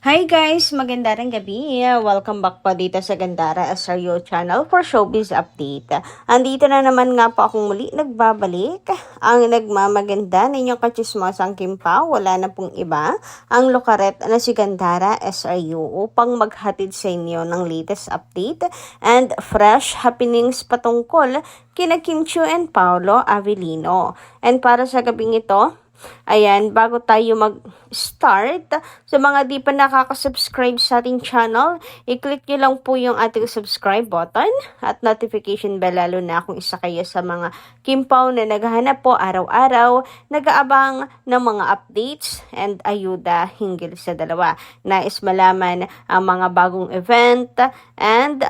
Hi guys! Magandang gabi! Welcome back po dito sa Gandara SRU channel for Showbiz Update. Andito na naman nga po akong muli nagbabalik. Ang nagmamaganda ninyong kachismosang Kimpaw, wala na pong iba, ang lokaret na si Gandara SRU upang maghatid sa inyo ng latest update and fresh happenings patungkol kina Kim Chiu and Paolo Avellino. And para sa gabing ito, ayan, bago tayo mag-start, sa mga di pa nakaka-subscribe sa ating channel, i-click nyo lang po yung ating subscribe button at notification bell, lalo na kung isa kayo sa mga Kimpaw na naghahanap po araw-araw, nag-aabang ng mga updates and ayuda hinggil sa dalawa. Nais malaman ang mga bagong event and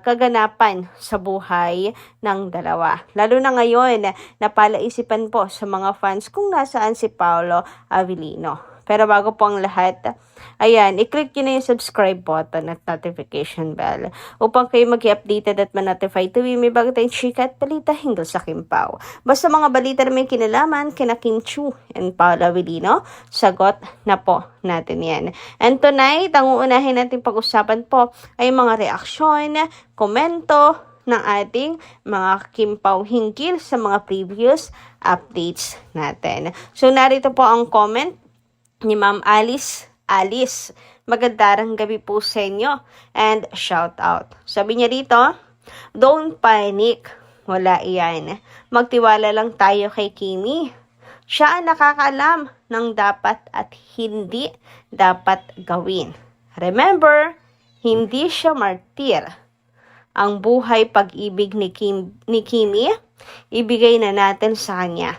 kaganapan sa buhay ng dalawa. Lalo na ngayon, napalaisipan po sa mga fans kung nasaan si Paolo Avellino. Pero bago po ang lahat, ayan, i-click nyo na yung subscribe button at notification bell upang kayo mag-i-updated at ma-notify tuwing may bago tayong chika at balita hinggil sa Kimpaw. Basta mga balita na may kinalaman kina Kim Chiu and Paolo Avellino, sagot na po natin yan. And tonight, ang uunahin natin pag-usapan po ay mga reaksyon, komento ng ating mga Kimpaw hinggil sa mga previous updates natin. So narito po ang comment ni Ma'am Alice. Magandang gabi po sa inyo and shout out. Sabi niya dito, don't panic, wala iyan. Magtiwala lang tayo kay Kimi. Siya ang nakakaalam ng dapat at hindi dapat gawin. Remember, hindi siya martir. Ang buhay pag-ibig ni Kimi, ibigay na natin sa kanya.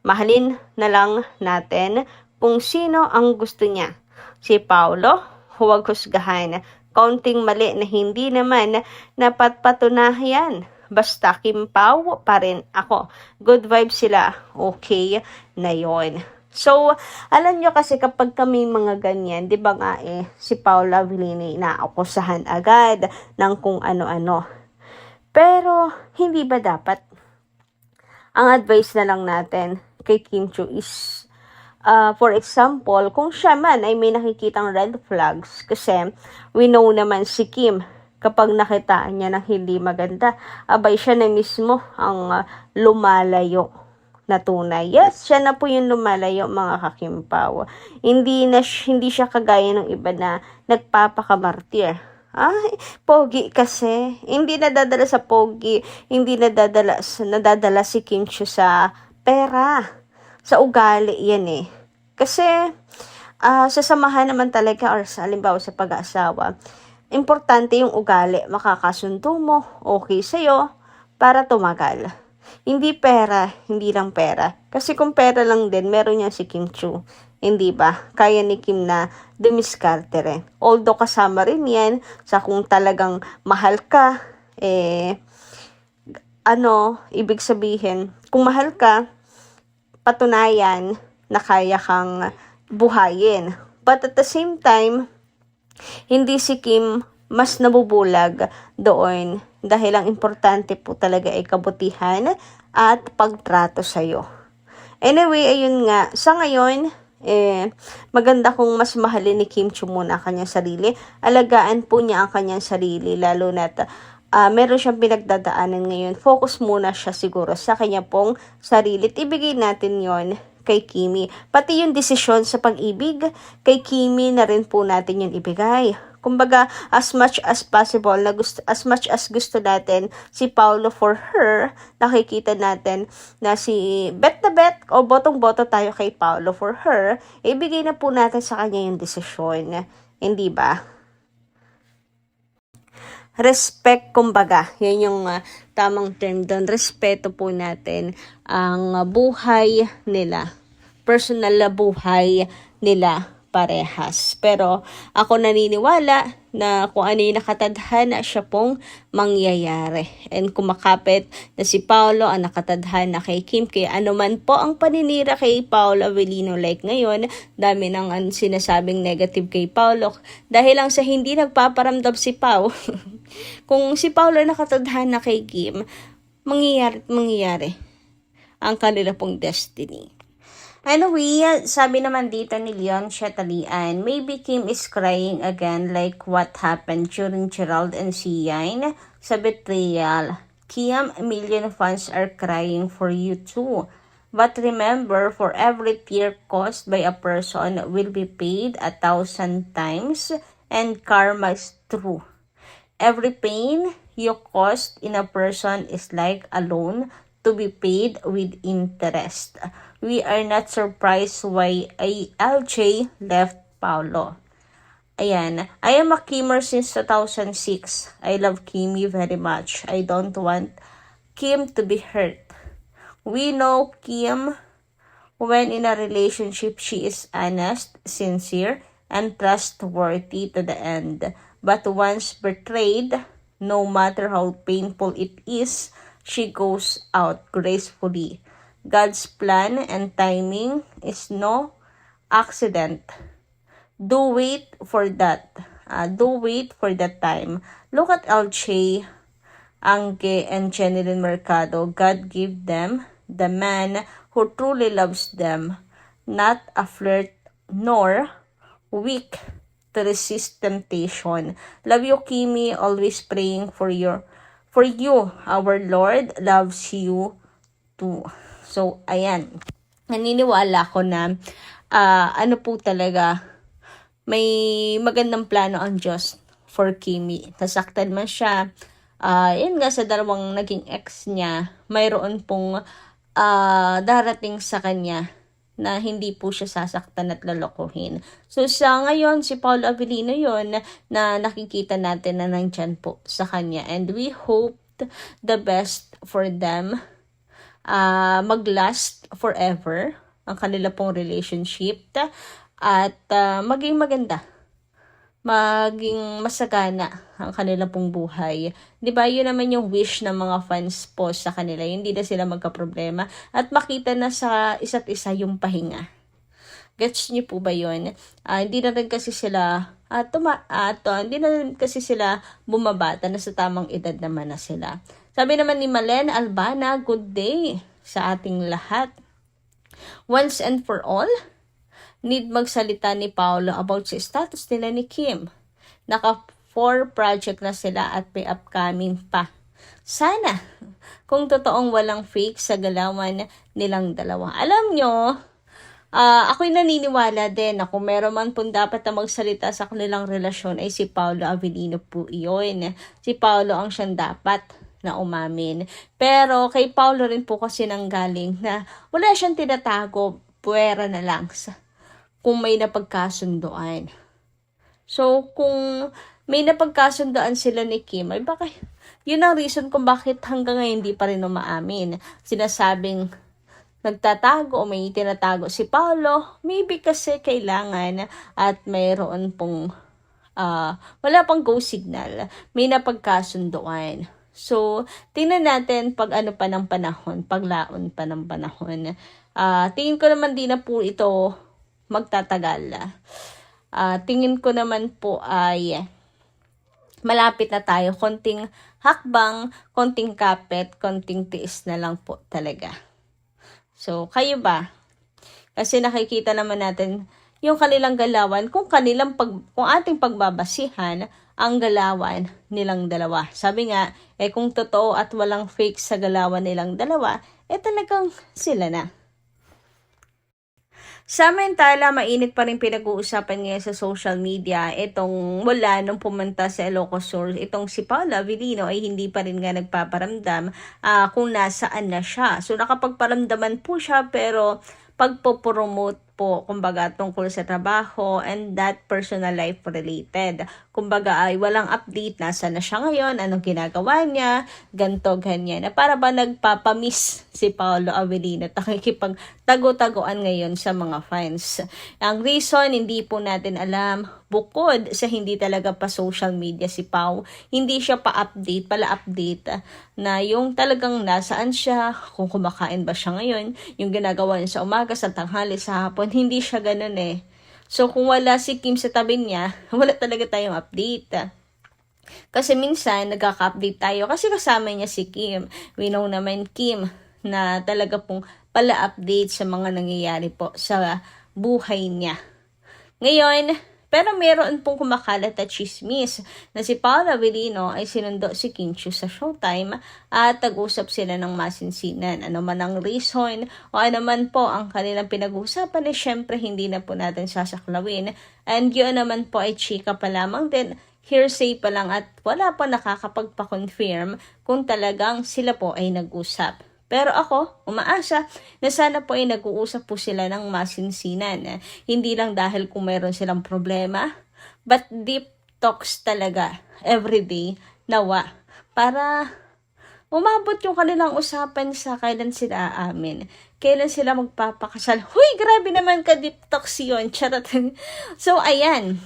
Mahalin na lang natin kung sino ang gusto niya. Si Paolo, huwag husgahan. Kaunting mali na hindi naman napatpatunayan. Basta Kimpaw pa rin ako. Good vibes sila. Okay na yon. So, alam nyo kasi kapag kami mga ganyan, di ba nga si Paolo Avellino inaakusahan agad ng kung ano-ano. Pero, hindi ba dapat? Ang advice na lang natin kay Kim Chiu is, for example, kung siya man ay may nakikitang red flags, kasi we know naman si Kim, kapag nakitaan niya ng hindi maganda, abay siya na mismo ang lumalayo na tunay. Yes, siya na po yung lumalayo, mga kakimpaw. Hindi siya kagaya ng iba na nagpapakamartir. Ay, pogi kasi. Hindi nadadala sa pogi. Hindi nadadala si Kim Chiu sa pera. Sa ugali yan Kasi, sa samahan naman talaga or sa halimbawa sa pag-aasawa, importante yung ugali. Makakasundo mo, okay sa'yo, para tumagal. Hindi pera, hindi lang pera. Kasi kung pera lang din, meron niya si Kim Chiu. Hindi ba? Kaya ni Kim na dumiskarte rin. Although kasama rin yan sa kung talagang mahal ka, ibig sabihin, kung mahal ka, patunayan na kaya kang buhayin. But at the same time, hindi si Kim mas nabubulag doon dahil ang importante po talaga ay kabutihan at pagtrato sa'yo. Anyway, ayun nga. Sa ngayon, maganda kung mas mahalin ni Kim Chiu muna ang kanyang sarili. Alagaan po niya ang kanyang sarili, lalo na't meron siyang pinagdadaanan ngayon. Focus muna siya siguro sa kanya pong sarili. At ibigay natin yon kay Kimi. Pati yung desisyon sa pag-ibig, kay Kimi na rin po natin yun ibigay. Kumbaga, as much as possible, as much as gusto natin si Paolo for her, nakikita natin na si bet na bet o botong-boto tayo kay Paolo for her, ibigay na po natin sa kanya yung desisyon. Hindi ba? Respect, kumbaga. Yan yung tamang term doon. Respeto po natin ang buhay nila. Personal na buhay nila parehas. Pero ako naniniwala na kung ano yung nakatadhana, siya pong mangyayari. And kumakapit na si Paolo ang nakatadhana kay Kim. Kaya ano man po ang paninira kay Paolo Avellino, like ngayon, dami nang sinasabing negative kay Paolo. Dahil lang sa hindi nagpaparamdam si Pao. Kung si Paolo nakatadhana kay Kim, mangyayari ang kanila pong destiny. Anyway, sabi naman dito ni Leon Chatalian, maybe Kim is crying again like what happened during Gerald and Sian sa betrayal. Kim, million fans are crying for you too. But remember, for every tear caused by a person will be paid 1,000 times, and karma is true. Every pain you caused in a person is like a loan to be paid with interest. We are not surprised why LJ left Paulo. Ayan, I am a Kimmer since 2006. I love Kimmy very much. I don't want Kim to be hurt. We know Kim, when in a relationship, she is honest, sincere, and trustworthy to the end. But once betrayed, no matter how painful it is, she goes out gracefully. God's plan and timing is no accident. Do wait for that. Do wait for that time. Look at LJ, Angge, and Jeneline Mercado. God gave them the man who truly loves them, not a flirt nor weak to resist temptation. Love you, Kimi. Always praying for you. Our Lord loves you too. So, ayan. Naniniwala ko na ano po talaga, may magandang plano ang Diyos for Kimi. Nasaktan man siya. Yun nga, sa dalawang naging ex niya, mayroon pong darating sa kanya na hindi po siya sasaktan at lalokohin. So sa ngayon, si Paolo Avellino yon na nakikita natin na nandyan po sa kanya. And we hope the best for them. Mag-last forever ang kanila pong relationship at maging maganda, maging masagana ang kanila pong buhay. 'Di ba? Yun naman yung wish ng mga fans po sa kanila. Hindi na sila magka-problema at makita na sa isa't isa yung pahinga. Gets niyo po ba yun? Hindi na rin kasi sila hindi na rin kasi sila bumabata, na sa tamang edad naman na sila. Sabi naman ni Malen Albana, good day sa ating lahat. Once and for all, need magsalita ni Paolo about sa status nila ni Kim. Naka 4 project na sila at may upcoming pa. Sana, kung totoong walang fake sa galawan nilang dalawa. Alam nyo, ako'y naniniwala din na kung meron man pong dapat na magsalita sa kanilang relasyon ay si Paolo Avellino po iyon. Si Paolo ang siyang dapat na umamin. Pero kay Paolo rin po kasi nanggaling na wala siyang tinatago, puwera na lang kung may napagkasundoan. So, kung may napagkasundoan sila ni Kim, ay baka yun ang reason kung bakit hanggang ngayon hindi pa rin umaamin. Sinasabing nagtatago o may tinatago si Paolo, maybe kasi kailangan at mayroon pong wala pang go signal, may napagkasundoan. So, tingnan natin pag ano pa ng panahon, paglaon pa ng panahon. Tingin ko naman di na po ito magtatagal. Tingin ko naman po ay malapit na tayo. Konting hakbang, konting kapit, konting tiis na lang po talaga. So, kayo ba? Kasi nakikita naman natin yung kanilang galawan, kung ating pagbabasihan ang galawan nilang dalawa. Sabi nga, kung totoo at walang fake sa galawan nilang dalawa, talagang sila na. Samantala, mainit pa rin pinag-uusapan ngayon sa social media itong mula nung pumunta sa Ilocos Sur, itong si Paolo Avellino ay hindi pa rin nga nagpaparamdam kung nasaan na siya. So nakapagparamdaman po siya pero pagpo-promote po, kumbaga tungkol sa trabaho and that personal life related. Kumbaga ay walang update, nasa na siya ngayon, anong ginagawa niya, ganto, ganyan. Na para ba nagpapamiss si Paolo Avellino at nakikipagtago-taguan ngayon sa mga fans. Ang reason, hindi po natin alam, bukod sa hindi talaga pa social media si Pao, hindi siya pala-update na yung talagang nasaan siya, kung kumakain ba siya ngayon, yung ginagawa niya sa umaga, sa tanghali, sa hapon, hindi siya ganun eh. So, kung wala si Kim sa tabi niya, wala talaga tayong update. Kasi minsan, nagkaka-update tayo kasi kasama niya si Kim. We know naman Kim na talaga pong pala-update sa mga nangyayari po sa buhay niya. Ngayon, pero meron pong kumakalat at chismis na si Paolo Avellino ay sinundo si Kim Chiu sa Showtime at tag-usap sila ng masinsinan. Ano man ang reason o ano man po ang kanilang pinag-uusapan ay syempre hindi na po natin sasaklawin. And yun naman po ay chika pa lamang din, hearsay pa lang at wala pa nakakapagpa-confirm kung talagang sila po ay nag-usap. Pero ako, umaasa na sana po ay nag-uusap po sila ng masinsinan. Hindi lang dahil kung mayroon silang problema, but deep talks talaga everyday nawa para umabot yung kanilang usapan sa kailan sila aamin. Kailan sila magpapakasal. Huy, grabe naman ka deep talks yun. Charot. So, ayan.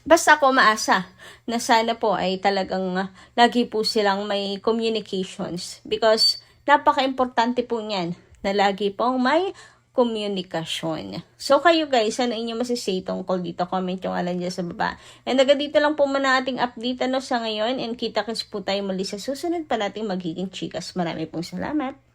Basta ako maasa na sana po ay talagang lagi po silang may communications because napaka-importante po niyan na lagi pong may komunikasyon. So kayo guys, ano inyo masisay tungkol dito? Comment yung alam dyan sa baba. And dito lang po muna ating update sa ngayon and kita-kits po tayo muli sa susunod pa nating magiging chikas. Marami pong salamat.